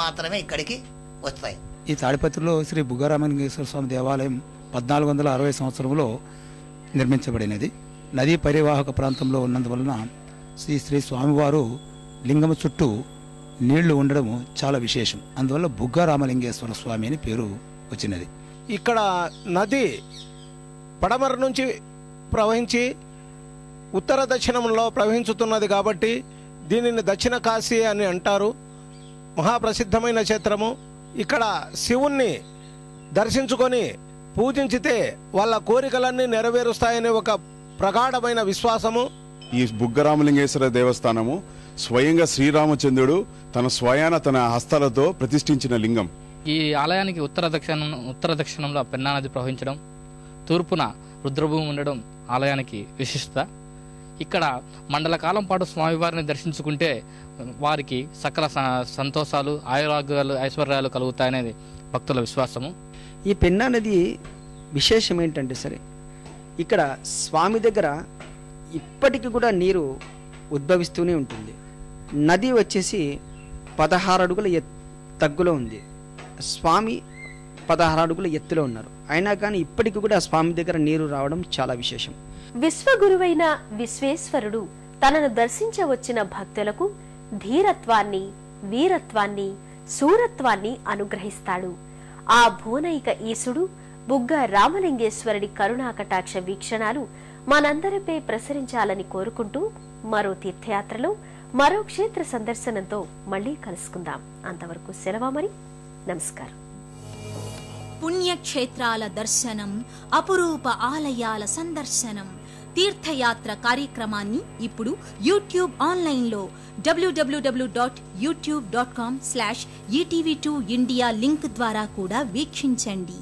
మాత్రమే ఇక్కడికి వస్తాయి. ఈ తాడిపత్రిలో శ్రీ బుగ్గరామలింగేశ్వర స్వామి దేవాలయం 1460 సంవత్సరంలో నిర్మించబడినది. నదీ పరివాహక ప్రాంతంలో ఉన్నందువలన శ్రీ స్వామివారు లింగము చుట్టూ నీళ్లు ఉండడం చాలా విశేషం. అందువల్ల బుగ్గరామలింగేశ్వర స్వామి అని పేరు వచ్చినది. ఇక్కడ నది పడమర నుంచి ప్రవహించి ఉత్తర దక్షిణంలో ప్రవహించుతున్నది కాబట్టి దీనిని దక్షిణ కాశీ అని అంటారు. మహాప్రసిద్ధమైన క్షేత్రము. ఇక్కడ శివుణ్ణి దర్శించుకొని పూజించితే వాళ్ళ కోరికలన్నీ నెరవేరుస్తాయనే ఒక ప్రగాఢమైన విశ్వాసము. ఈ బుగ్గరామలింగేశ్వర దేవస్థానము స్వయంగా శ్రీరామచంద్రుడు తన హస్తాలతో ప్రతిష్ఠించిన లింగం. ఈ ఆలయానికి ఉత్తర దక్షిణంలో పెన్నా నది ప్రవహించడం, తూర్పున రుద్రభూమి ఉండడం ఆలయానికి విశిష్టత. ఇక్కడ మండల కాలం పాటు స్వామివారిని దర్శించుకుంటే వారికి సకల సంతోషాలు, ఆయురాగ్యాలు, ఐశ్వర్యాలు కలుగుతాయనేది భక్తుల విశ్వాసము. ఈ పెన్నా నది విశేషం ఏంటంటే సరే, ఇక్కడ స్వామి దగ్గర ఇప్పటికి కూడా నీరు ఉద్భవిస్తూనే ఉంటుంది. నది వచ్చేసి 16 అడుగుల తగ్గులో ఉంది. స్వామి 16 అడుగుల ఎత్తులో ఉన్నారు. అయినా కానీ ఇప్పటికి కూడా స్వామి దగ్గర నీరు రావడం చాలా విశేషం. విశ్వగురువైన విశ్వేశ్వరుడు తనను దర్శించవచ్చిన భక్తులకు ధీరత్వాన్ని, వీరత్వాన్ని, శూరత్వాన్ని అనుగ్రహిస్తాడు. ఆ భువనైక ఈశుడు బుగ్గ రామలింగేశ్వరుడి కరుణాకటాక్ష వీక్షణాలు మనందరిపై ప్రసరించాలని కోరుకుంటూ మరో తీర్థయాత్రలో మరో క్షేత్ర సందర్శనంతో మళ్లీ కలుసుకుందాం. అంతవరకు సెలవు మరి. నమస్కారం. పుణ్యక్షేత్రాల దర్శనం, అపురూప ఆలయాల సందర్శనం, తీర్థయాత్ర కార్యక్రమాన్ని ఇప్పుడు యూట్యూబ్ ఆన్లైన్లో www.youtube.com/etv2india లింక్ ద్వారా కూడా వీక్షించండి.